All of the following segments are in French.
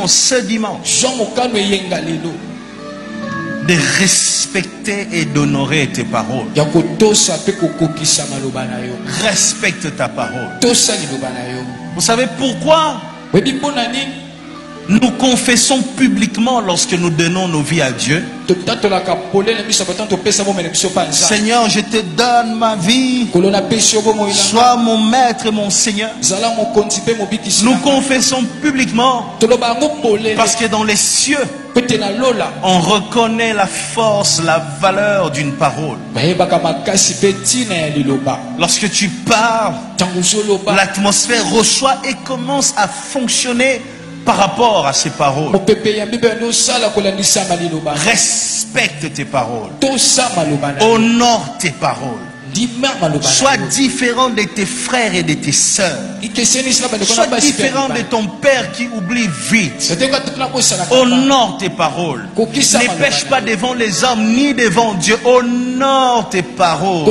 ce dimanche de respecter et d'honorer tes paroles. Respecte ta parole. Vous savez pourquoi nous confessons publiquement lorsque nous donnons nos vies à Dieu? Seigneur, je te donne ma vie. Sois mon maître et mon Seigneur. Nous confessons publiquement parce que dans les cieux, on reconnaît la force, la valeur d'une parole. Lorsque tu parles, l'atmosphère reçoit et commence à fonctionner par rapport à ces paroles. Respecte tes paroles. Honore tes paroles. Sois différent de tes frères et de tes sœurs. Sois différent de ton père qui oublie vite. Honore tes paroles. Ne pêche pas devant les hommes ni devant Dieu. Honore tes paroles.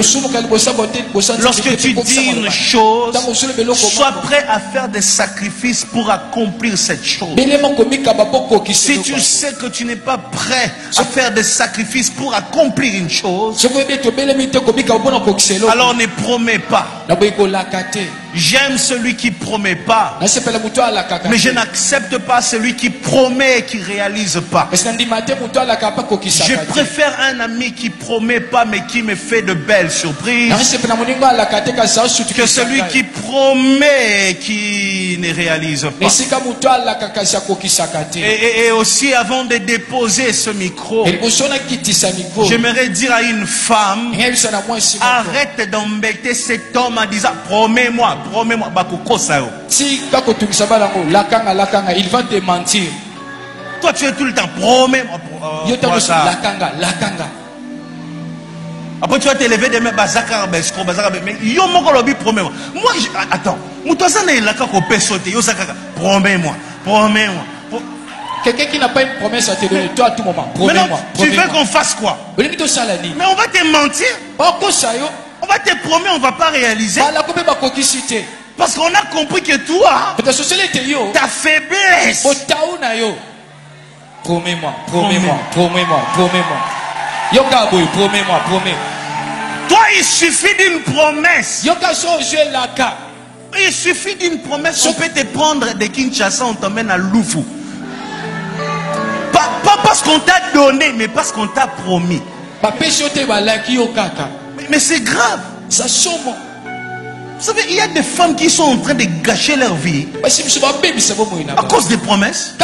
Lorsque tu dis une chose, sois prêt à faire des sacrifices pour accomplir cette chose. Si tu sais que tu n'es pas prêt à faire des sacrifices pour accomplir une chose, alors ne promets pas. J'aime celui qui promet pas, mais je n'accepte pas celui qui promet et qui réalise pas. Je préfère un ami qui promet pas mais qui me fait de belles surprises que celui qui promet et qui ne réalise pas. Et aussi, avant de déposer ce micro, j'aimerais dire à une femme: arrête d'embêter cet homme en disant promets-moi, promets-moi. Il va te mentir. Toi tu es tout le temps promets-moi. Après tu vas t'élever demain, mais yo mon lobby promets-moi. Moi attends, promets-moi, promets-moi. Quelqu'un qui n'a pas une promesse à te donner, toi à tout moment. Promets-moi. Tu veux qu'on fasse quoi? Mais on va te mentir. On va te promettre, on ne va pas réaliser. Parce qu'on a compris que toi, ta faiblesse. Promets-moi, promets-moi, promets-moi, promets-moi. Promets-moi, promets. Toi, il suffit d'une promesse. Il suffit d'une promesse. On peut te prendre de Kinshasa, on t'emmène à Lufu. Pas parce qu'on t'a donné, mais parce qu'on t'a promis. Mais c'est grave. Ça somme. Vous savez, il y a des femmes qui sont en train de gâcher leur vie à cause des promesses.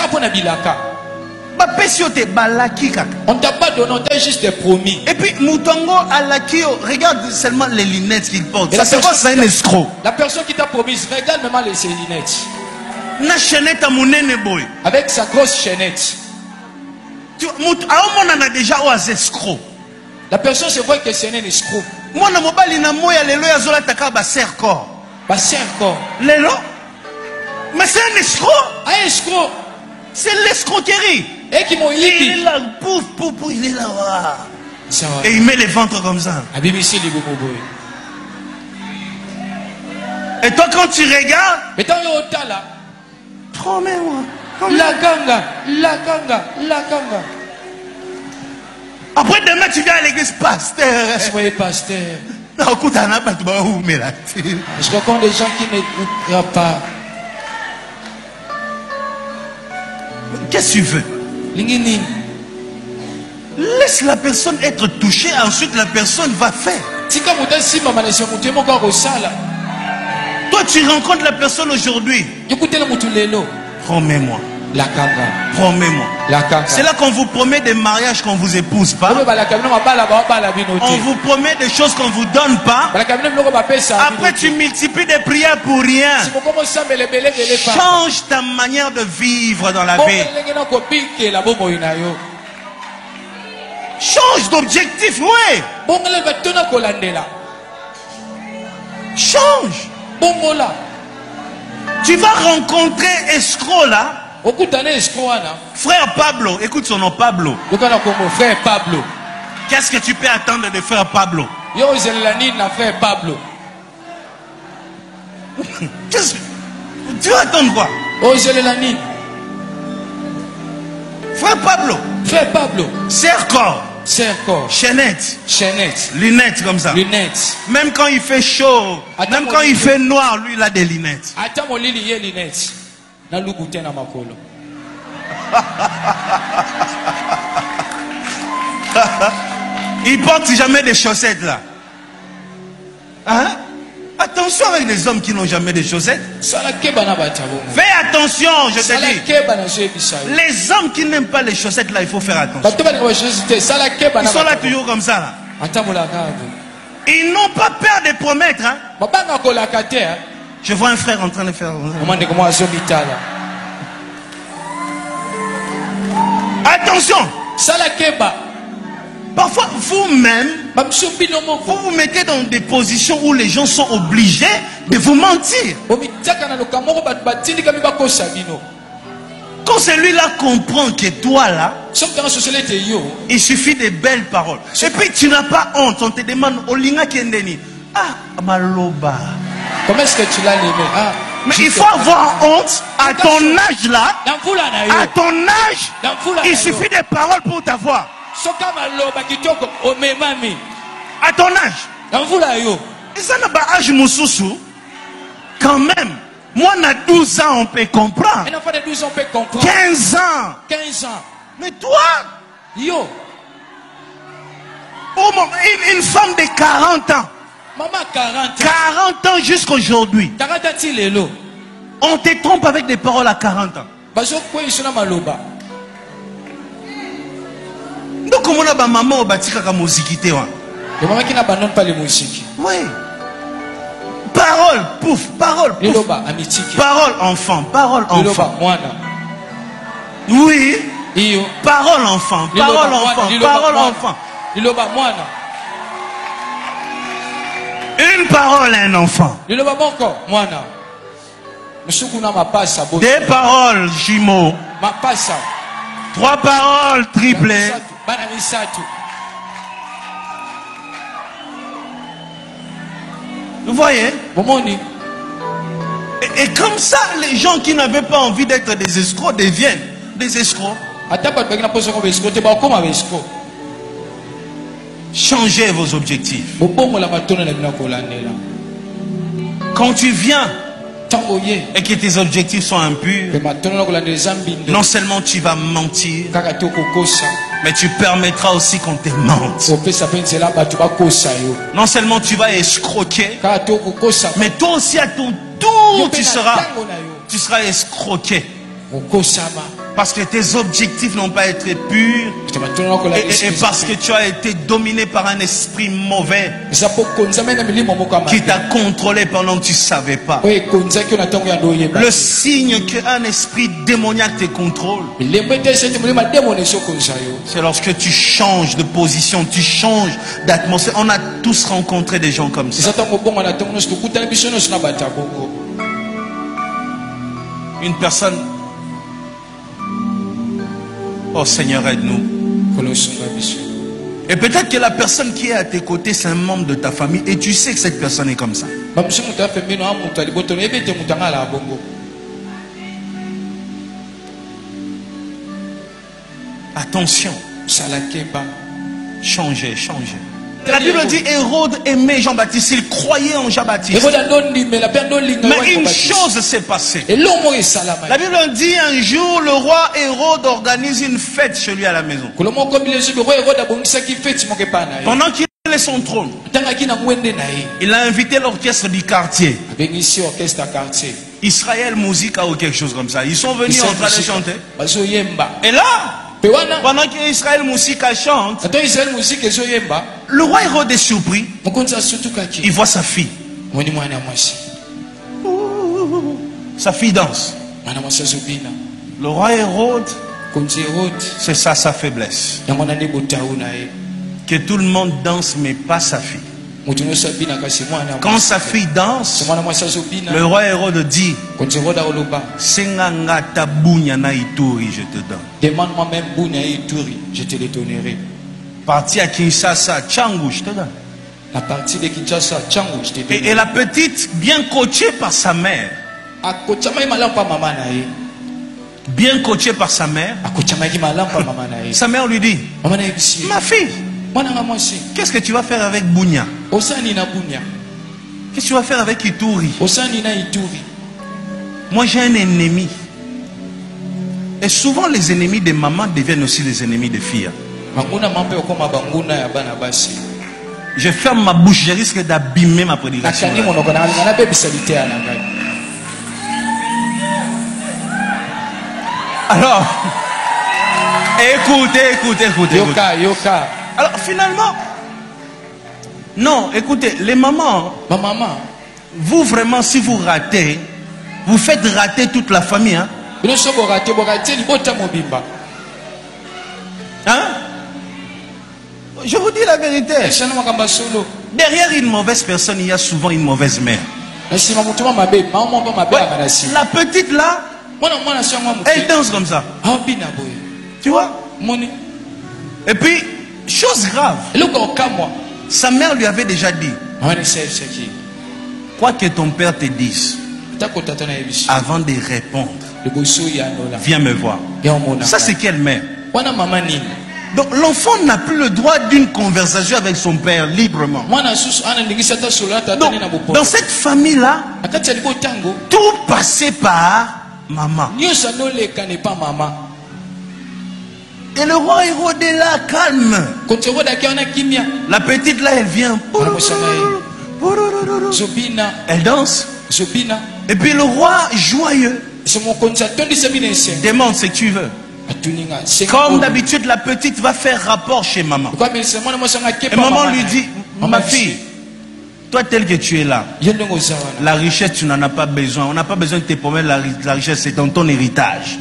On t'a pas donné, on t'a juste promis. Et puis Moutongo Alakio, regarde seulement les lunettes qu'il porte. C'est un escroc. La personne qui t'a promis, regarde même ses lunettes. Avec sa grosse chaînette. On a déjà un escroc. La personne se voit que c'est un escroc. Moi, je suis mais c'est un escroc. Un escroc. C'est l'escroquerie. Et qui m'ont il est là, pouf, il est là. Et il met les ventres comme ça. Et toi, quand tu regardes, promets-moi. La ganga. Après demain, tu viens à l'église, pasteur. Soyez pasteur. Je rencontre des gens qui ne croient pas. Qu'est-ce que tu veux? Laisse la personne être touchée, ensuite la personne va faire. Toi, tu rencontres la personne aujourd'hui. Promets-moi. Promets-moi. C'est là qu'on vous promet des mariages qu'on vous épouse pas. On vous promet des choses qu'on vous donne pas. Après tu multiplies des prières pour rien. Change ta manière de vivre dans la vie. Change d'objectif, oui. Change. Tu vas rencontrer escroc là. Frère Pablo, écoute son nom, Pablo. Frère Pablo. Qu'est-ce que tu peux attendre de frère Pablo? Qu'est-ce que tu vas attendre quoi? Frère Pablo. Frère Pablo. Serre-corps. Serre-corps. Chaînette. Chaînette. Lunettes comme ça. Lunettes. Même quand il fait chaud, même quand il fait noir, lui il a des lunettes. Attends mon lit, il y a lunettes. Na lugoute na makolo. Il porte jamais des chaussettes là. Hein? Attention avec les hommes qui n'ont jamais de chaussettes. Fais attention, je te dis. Les hommes qui n'aiment pas les chaussettes là, il faut faire attention. Ils sont là toujours comme ça là. Ils n'ont pas peur de promettre. Hein? Je vois un frère en train de faire. Attention. Parfois, vous-même, vous vous mettez dans des positions où les gens sont obligés de vous mentir. Quand celui-là comprend que toi là, il suffit de belles paroles. Et puis tu n'as pas honte, on te demande, Olinga Kendeni. Ah, Maloba. Comment est-ce que tu l'as aimé? Ah, mais il faut avoir honte à ton âge là. À ton âge, il suffit de paroles pour t'avoir. À ton âge. Et ça n'a pas âge Moussousou. Quand même. Moi, à 12 ans, on peut comprendre. 15 ans. 15 ans. Mais toi, yo. Une femme de 40 ans. Maman 40 ans jusqu'aujourd'hui. On te trompe avec des paroles à 40 ans. Donc comment on a maman au batika comme musique te wa. Maman qui n'abandonne pas les musiques. Oui. Parole, pouf, parole, pouf. Parole enfant, parole enfant. Oui. Parole enfant, parole enfant, parole enfant. Une parole à un enfant. Des paroles jumeaux. 3 paroles triplées. Vous voyez? Et comme ça, les gens qui n'avaient pas envie d'être des escrocs deviennent des escrocs. Changez vos objectifs. Quand tu viens et que tes objectifs sont impurs, non seulement tu vas mentir, mais tu permettras aussi qu'on te mente. Non seulement tu vas escroquer, mais toi aussi à ton tour tu seras escroqué. Parce que tes objectifs n'ont pas été purs et parce que tu as été dominé par un esprit mauvais qui t'a contrôlé pendant que tu ne savais pas. Le signe qu'un esprit démoniaque te contrôle, c'est lorsque tu changes de position, tu changes d'atmosphère. On a tous rencontré des gens comme ça. Une personne... Oh Seigneur, aide-nous. Et peut-être que la personne qui est à tes côtés, c'est un membre de ta famille et tu sais que cette personne est comme ça. Attention. Changez. La Bible dit Hérode aimait Jean-Baptiste, il croyait en Jean-Baptiste. Mais une chose s'est passée. La Bible dit un jour le roi Hérode organise une fête chez lui à la maison. Pendant qu'il est son trône, il a invité l'orchestre du quartier. Israël Musique ou quelque chose comme ça. Ils sont venus en train de chanter. Et là, pendant qu'Israël Musique chante, le roi Hérode est surpris. Il voit sa fille. Sa fille danse. Le roi Hérode, c'est ça sa faiblesse. Que tout le monde danse mais pas sa fille. Quand sa fille danse, le roi Hérode dit Senga tabunya na Ituri, je te donne. Demande-moi même Bounia et Ituri, je te les donnerai. Partie à Kinshasa, Tchangou, je te donne. La partie de Kinshasa, Tchangou, je te donne. Et la petite, bien coachée par sa mère, bien coaché par sa mère, sa mère lui dit, ma fille, qu'est-ce que tu vas faire avec Bounia? Qu'est-ce que tu vas faire avec Ituri? Moi j'ai un ennemi. Et souvent les ennemis des mamans deviennent aussi les ennemis des filles. Je ferme ma bouche, je risque d'abîmer ma prédication. Alors, écoutez. Alors finalement, non, écoutez, les mamans, vous vraiment, si vous ratez, vous faites rater toute la famille. Hein? Hein? Je vous dis la vérité. Derrière une mauvaise personne, il y a souvent une mauvaise mère. Ouais, la petite là, elle danse comme ça. Tu vois? Et puis, chose grave, sa mère lui avait déjà dit, quoi que ton père te dise, avant de répondre, viens me voir. Ça c'est quelle mère? Donc l'enfant n'a plus le droit d'une conversation avec son père librement. Donc, dans cette famille-là, tout passait par maman. Et le roi Hérode est là, calme. La petite là, elle vient. Elle danse. Et puis le roi, joyeux, demande ce que tu veux. Comme d'habitude, la petite va faire rapport chez maman. Et maman lui dit, ma fille, toi tel que tu es là, la richesse tu n'en as pas besoin. On n'a pas besoin de te promettre la richesse, c'est dans ton héritage.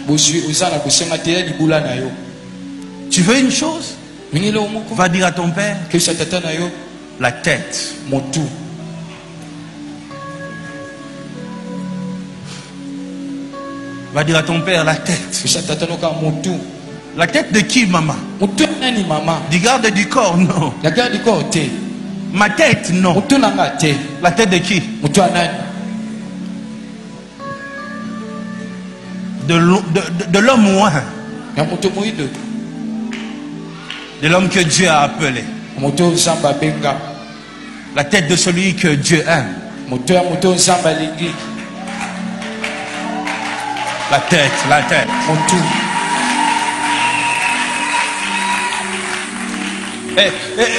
Tu veux une chose? Va dire à ton père, la tête. Va dire à ton père la tête. La tête de qui, maman? Du garde du corps, non. Ma tête, non. La tête de qui? De l'homme ou un. De l'homme que Dieu a appelé. La tête de celui que Dieu aime. La tête.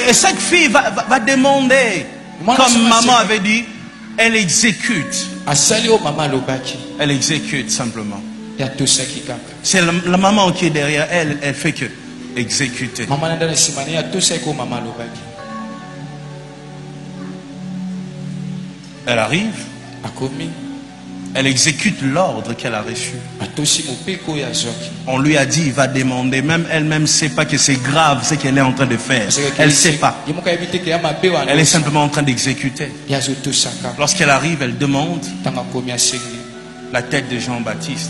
Et cette fille va demander, comme maman avait dit, elle exécute. Elle exécute simplement. C'est la maman qui est derrière elle, elle fait que exécuter. Elle arrive. Elle exécute l'ordre qu'elle a reçu. On lui a dit, il va demander. Même elle-même ne sait pas que c'est grave ce qu'elle est en train de faire. Elle ne sait pas. Elle est simplement en train d'exécuter. Lorsqu'elle arrive, elle demande la tête de Jean-Baptiste.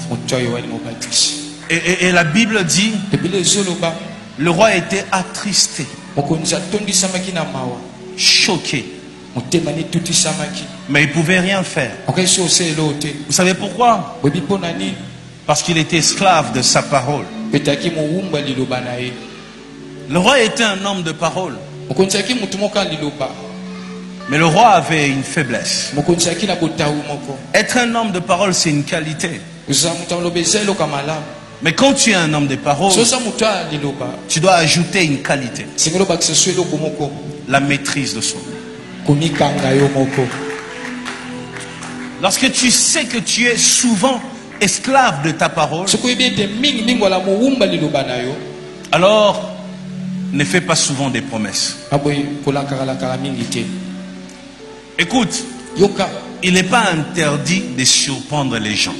Et la Bible dit, le roi était attristé, choqué. Mais il ne pouvait rien faire. Vous savez pourquoi? Parce qu'il était esclave de sa parole. Le roi était un homme de parole. Mais le roi avait une faiblesse. Être un homme de parole, c'est une qualité. Mais quand tu es un homme de parole, tu dois ajouter une qualité. La maîtrise de soi. Lorsque tu sais que tu es souvent esclave de ta parole, alors ne fais pas souvent des promesses. Écoute, il n'est pas interdit de surprendre les gens.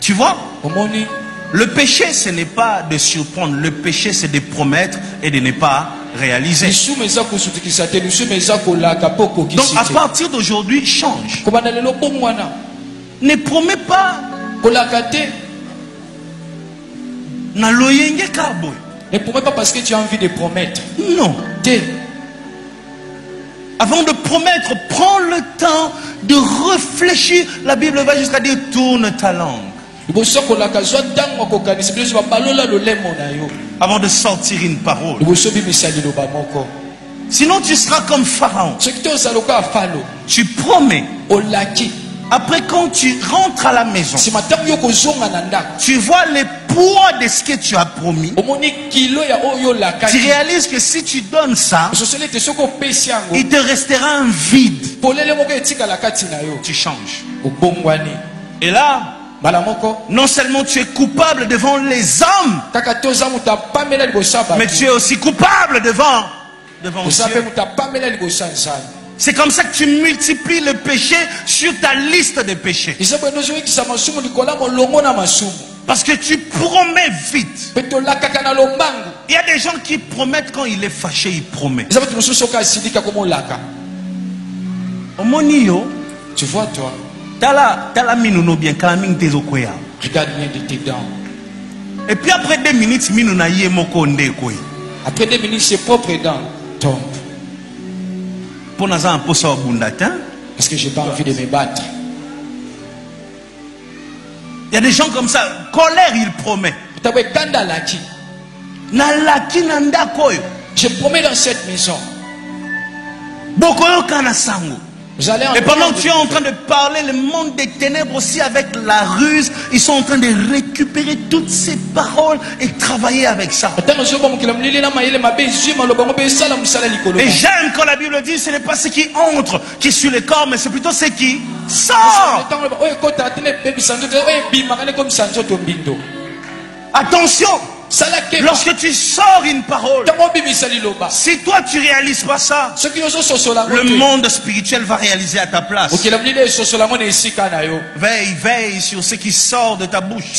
Tu vois? Le péché, ce n'est pas de surprendre. Le péché, c'est de promettre et de ne pas réaliser. Donc, à partir d'aujourd'hui, change. Ne promets pas. Ne promets pas parce que tu as envie de promettre. Non. Avant de promettre, prends le temps de réfléchir. La Bible va jusqu'à dire tourne ta langue. Avant de sortir une parole. Sinon tu seras comme Pharaon. Tu promets. Après quand tu rentres à la maison, tu vois les poids de ce que tu as promis. Tu réalises que si tu donnes ça, il te restera un vide. Tu changes. Et là, non seulement tu es coupable devant les hommes, mais tu es aussi coupable devant Dieu. C'est comme ça que tu multiplies le péché sur ta liste de péchés. Parce que tu promets vite. Il y a des gens qui promettent quand il est fâché, il promet. Tu vois toi. Regarde bien de tes dents. Et puis après 2 minutes, après 2 minutes, ses propres dents tombent. Parce que j'ai pas envie de me battre. Il y a des gens comme ça, colère, il promet. Je promets dans cette maison. Et pendant que tu es en train de parler, le monde des ténèbres aussi avec la ruse, ils sont en train de récupérer toutes ces paroles et travailler avec ça. Et j'aime quand la Bible dit ce n'est pas ce qui entre qui est sur le corps, mais c'est plutôt ce qui sort. Attention! Lorsque tu sors une parole, si toi tu réalises pas ça, le monde spirituel va réaliser à ta place. Veille sur ce qui sort de ta bouche.